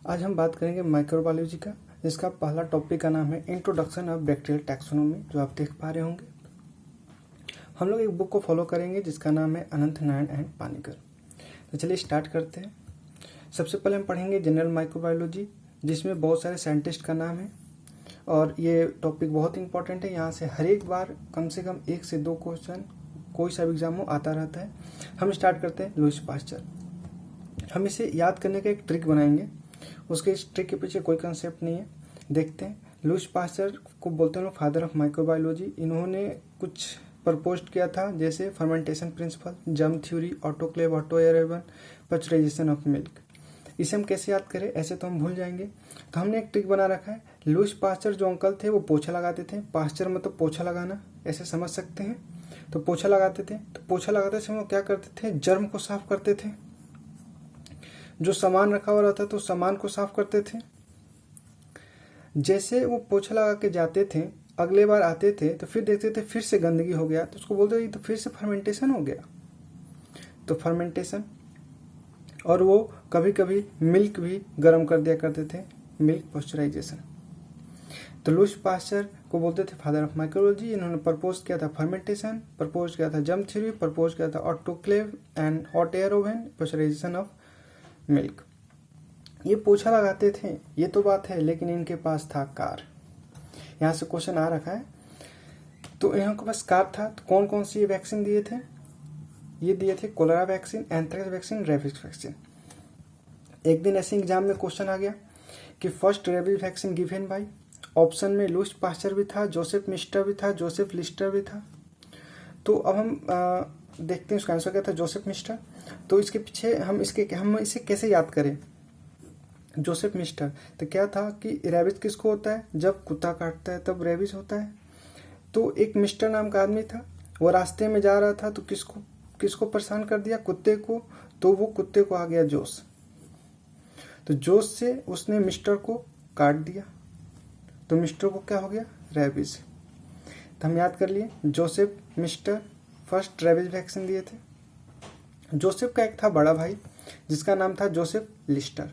आज हम बात करेंगे माइक्रोबायोलॉजी का, जिसका पहला टॉपिक का नाम है इंट्रोडक्शन ऑफ बैक्टीरियल टैक्सोनॉमी, जो आप देख पा रहे होंगे। हम लोग एक बुक को फॉलो करेंगे जिसका नाम है अनंत नारायण एंड पानिकर। तो चलिए स्टार्ट करते हैं। सबसे पहले हम पढ़ेंगे जनरल माइक्रोबायोलॉजी, जिसमें बहुत सारे साइंटिस्ट का नाम है और ये टॉपिक बहुत इंपॉर्टेंट है। यहाँ से हर एक बार कम से कम 1 से 2 क्वेश्चन कोई सा भी एग्जाम हो आता रहता है। हम स्टार्ट करते हैं लुईस पास्चर। हम इसे याद करने का एक ट्रिक बनाएंगे, उसके इस ट्रिक के पीछे कोई कंसेप्ट नहीं है। देखते हैं। लुईस पास्चर को बोलते हैं फादर ऑफ माइक्रोबायोलॉजी। इन्होंने कुछ प्रपोज किया था, जैसे fermentation principle, germ theory, autoclave, ऑटो एरेबन, पस्चराइजेशन ऑफ मिल्क। इसे हम कैसे याद करें, ऐसे तो हम भूल जाएंगे। तो हमने एक ट्रिक बना रखा है। लुईस पास्चर जो अंकल थे वो पोछा लगाते थे। पास्चर मतलब पोछा लगाना, ऐसे समझ सकते हैं। तो पोछा लगाते थे, तो पोछा लगाते समय वो क्या करते थे, जर्म को साफ करते थे। जो सामान रखा हुआ रहता तो सामान को साफ करते थे। जैसे वो पोछा लगा के जाते थे, अगले बार आते थे तो फिर देखते थे फिर से गंदगी हो गया, तो उसको बोलते थे तो फिर से फर्मेंटेशन हो गया। तो फर्मेंटेशन, और वो कभी कभी मिल्क भी गर्म कर दिया करते थे, मिल्क पॉस्चराइजेशन। तो लुईस पास्चर को बोलते थे फादर ऑफ माइक्रोबायोलॉजी। इन्होंने प्रपोज किया था फर्मेंटेशन, प्रपोज किया था जर्म थ्योरी, प्रपोज किया था autoclave and hot air oven, pasteurisation of milk. ये पोछा लगाते थे, ये तो बात है, लेकिन इनके पास था कार। यहाँ से क्वेश्चन आ रखा है। तो इनके पास कार था, तो कौन कौन सी वैक्सीन दिए थे? ये दिए थे cholera vaccine, anthrax vaccine, rabies vaccine. एक दिन ऐसे एग्जाम में क्वेश्चन आ गया कि first rabies vaccine given by, option में लुईस पास्चर भी था, जोसेफ मिस्टर भी था, जोसेफ लिस्टर भी था। तो अब हम देखते हैं उसका आंसर क्या था, जोसेफ मिस्टर। तो इसके पीछे हम इसे कैसे याद करें? जोसेफ मिस्टर, तो क्या था कि रेबीज किसको होता है, जब कुत्ता काटता है तब रेबीज होता है। तो एक मिस्टर नाम का आदमी था, वो रास्ते में जा रहा था तो किसको परेशान कर दिया, कुत्ते को। तो वो कुत्ते को आ गया जोश, तो जोश से उसने मिस्टर को काट दिया, तो मिस्टर को क्या हो गया, रेबीज। तो हम याद कर लिए, Joseph mister first rabies vaccine दिए थे। जोसेफ का एक था बड़ा भाई जिसका नाम था जोसेफ लिस्टर।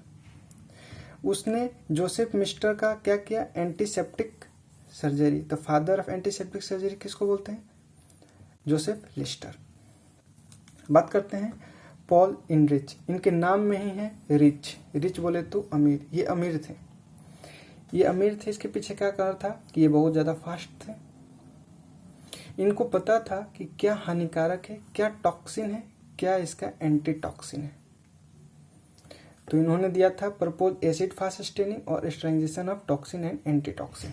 उसने जोसेफ मिस्टर का क्या किया, एंटीसेप्टिक सर्जरी। तो फादर ऑफ एंटीसेप्टिक सर्जरी किसको बोलते हैं, जोसेफ लिस्टर। बात करते हैं पॉल इनरिच। इनके नाम में ही है रिच, रिच बोले तो अमीर। ये अमीर थे, इसके पीछे क्या कारण था कि ये बहुत ज़्यादा फास्ट थे। इनको पता था कि क्या हानिकारक है, क्या टॉक्सिन है, क्या इसका एंटी टॉक्सिन है। तो इन्होंने दिया था प्रपोज एसिड फास्ट स्टेनिंग और स्ट्रेंजेशन of toxin and antitoxin.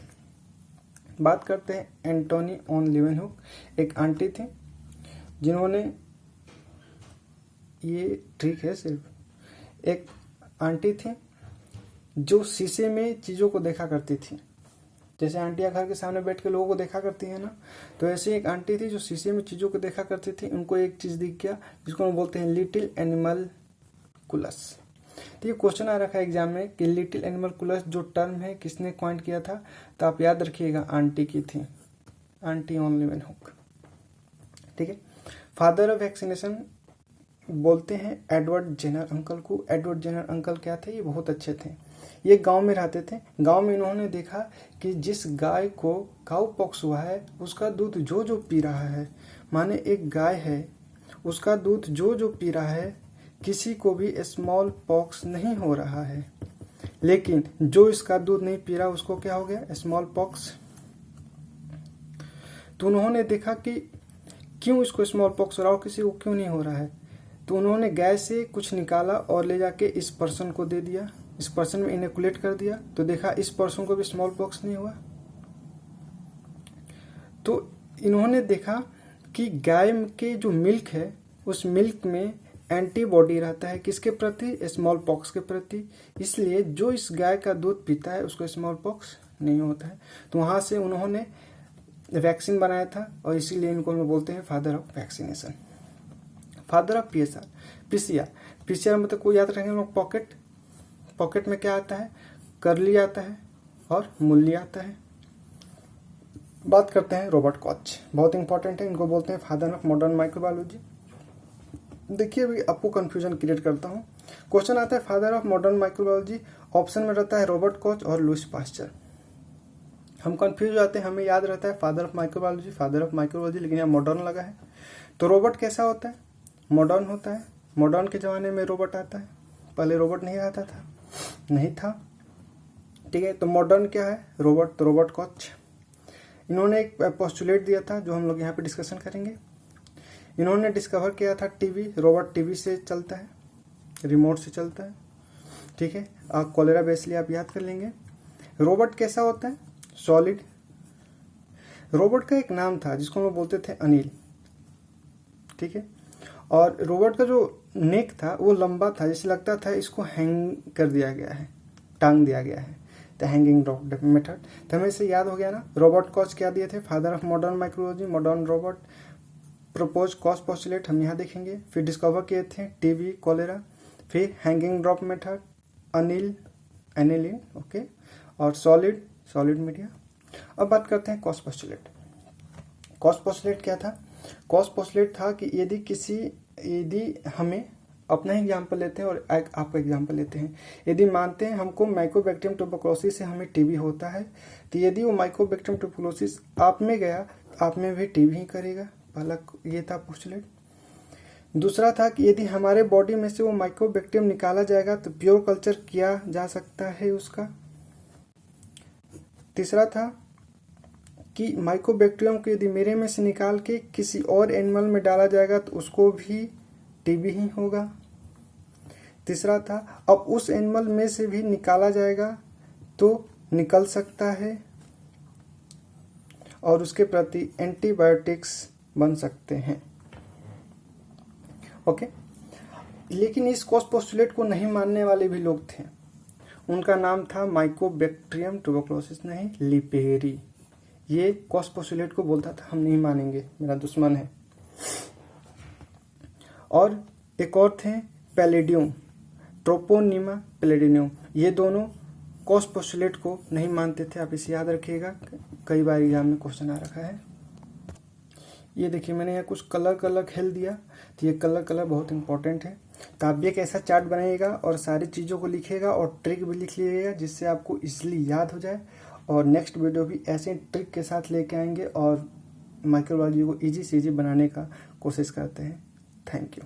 बात करते हैं एंटोनी ऑन लीवेनहुक। एक आंटी थी जिन्होंने, ये ठीक है, सिर्फ एक आंटी थी जो शीशे में चीज़ों को देखा करती थी। जैसे आंटियाँ घर के सामने बैठ के लोगों को देखा करती है ना, तो ऐसे एक आंटी थी जो शीशे में चीज़ों को देखा करती थी। उनको एक चीज़ दिख गया जिसको हम बोलते हैं लिटिल एनिमल कुलस। तो ये क्वेश्चन आ रखा है एग्जाम में कि लिटिल एनिमल कुलस जो टर्म है किसने कॉइंट किया था, तो आप याद रखिएगा आंटी की थी, आंटी ऑन लीवेनहुक। ठीक है। फादर ऑफ वैक्सीनेशन बोलते हैं एडवर्ड जेनर अंकल को। एडवर्ड जेनर अंकल क्या थे, ये बहुत अच्छे थे। ये गांव में रहते थे। गांव में इन्होंने देखा कि जिस गाय को काउ पॉक्स हुआ है उसका दूध जो पी रहा है, माने एक गाय है, उसका दूध जो पी रहा है, किसी को भी स्मॉल पॉक्स नहीं हो रहा है। लेकिन जो इसका दूध नहीं पी रहा उसको क्या हो गया, स्मॉल पॉक्स। तो उन्होंने देखा कि क्यों इसको स्मॉल पॉक्स हो रहा हो, किसी को क्यों नहीं हो रहा है। तो उन्होंने गाय से कुछ निकाला और ले जाके इस पर्सन को दे दिया, इस पर्सन में इनोकुलेट कर दिया। तो देखा इस पर्सन को भी स्मॉल पॉक्स नहीं हुआ। तो इन्होंने देखा कि गाय के जो मिल्क है उस मिल्क में एंटीबॉडी रहता है किसके प्रति, स्मॉल पॉक्स के प्रति। इसलिए जो इस गाय का दूध पीता है उसको स्मॉल पॉक्स नहीं होता है। तो वहाँ से उन्होंने वैक्सीन बनाया था और इसीलिए इनको हम बोलते हैं father of vaccination. Father of PSR, PCR मतलब कोई याद रखेंगे लोग, पॉकेट में क्या आता है, करली आता है और मूल्य आता है। बात करते हैं रॉबर्ट कॉच, बहुत इंपॉर्टेंट है। इनको बोलते हैं फादर ऑफ मॉडर्न माइक्रोबायोलॉजी। देखिए अभी आपको कंफ्यूजन क्रिएट करता हूँ। क्वेश्चन आता है father of modern microbiology, option में रहता है रॉबर्ट कॉच और लुईस पास्चर। हम कंफ्यूज हो जाते हैं, हमें याद रहता है फादर ऑफ माइक्रोबायोलॉजी, लेकिन यहाँ मॉडर्न लगा है। तो रोबोट कैसा होता है? मॉडर्न होता है। मॉडर्न के ज़माने में रोबोट आता है, पहले रोबोट नहीं आता था, नहीं था, ठीक है। तो मॉडर्न क्या है? रोबोट। तो रॉबर्ट कॉच, इन्होंने एक पोस्टुलेट दिया था जो हम लोग यहाँ पे डिस्कशन करेंगे। इन्होंने डिस्कवर किया था टीवी। रोबोट टीवी से चलता है, रिमोट से चलता है, ठीक है। कॉलेरा बेसिली आप याद कर लेंगे। रोबोट कैसा होता है? सॉलिड। रोबोट का एक नाम था जिसको हम बोलते थे अनिल, ठीक है। और रोबोट का जो नेक था वो लंबा था, जैसे लगता था इसको हैंग कर दिया गया है, टांग दिया गया है, द हैंगिंग रोबोट मेथड। तो हमें इसे याद हो गया ना। रॉबर्ट कॉच क्या दिए थे? Father of modern microbiology, modern robot, propose cause postulate हम यहाँ देखेंगे। फिर डिस्कवर किए थे टीबी, कॉलेरा, फिर hanging drop method, aniline, okay, और सॉलिड मीडिया। अब बात करते हैं कॉज पोस्टुलेट। कॉज पोस्टुलेट क्या था? कॉज पोस्टुलेट था कि यदि हमें अपना एग्जाम्पल लेते हैं और आपका एग्जाम्पल लेते हैं, यदि मानते हैं हमको माइकोबैक्टीरियम ट्यूबरकुलोसिस से हमें टीबी होता है, तो यदि वो माइकोबैक्टीरियम ट्यूबरकुलोसिस आप में गया, आप में भी टीबी ही करेगा। पहला ये था पोस्टुलेट। दूसरा था कि यदि हमारे बॉडी में से वो माइकोबैक्टीरियम निकाला जाएगा तो प्योर कल्चर किया जा सकता है उसका। तीसरा था कि माइकोबैक्टीरियम को यदि मेरे में से निकाल के किसी और एनिमल में डाला जाएगा तो उसको भी टीबी ही होगा। तीसरा था अब उस एनिमल में से भी निकाला जाएगा तो निकल सकता है और उसके प्रति एंटीबायोटिक्स बन सकते हैं, ओके। लेकिन इस कॉज पोस्टुलेट को नहीं मानने वाले भी लोग थे। उनका नाम था माइकोबैक्टीरियम ट्यूबरकुलोसिस, नहीं, लिपेरी। ये कॉज पोस्टुलेट को बोलता था हम नहीं मानेंगे, मेरा दुश्मन है। और एक और थे पैलेडियम, ट्रोपोनिमा पैलेडियम। ये दोनों कॉज पोस्टुलेट को नहीं मानते थे। आप इसे याद रखिएगा, कई बार एग्जाम में क्वेश्चन आ रखा है। ये देखिए मैंने यहाँ कुछ कलर खेल दिया, तो ये कलर बहुत इंपॉर्टेंट है। तो आप भी एक ऐसा चार्ट बनाइएगा और सारी चीज़ों को लिखिएगा और ट्रिक भी लिख लीजिएगा जिससे आपको इसलिए याद हो जाए। और नेक्स्ट वीडियो भी ऐसे ट्रिक के साथ लेके आएंगे और माइक्रोबायोलॉजी को ईजी से ईजी बनाने का कोशिश करते हैं। Thank you.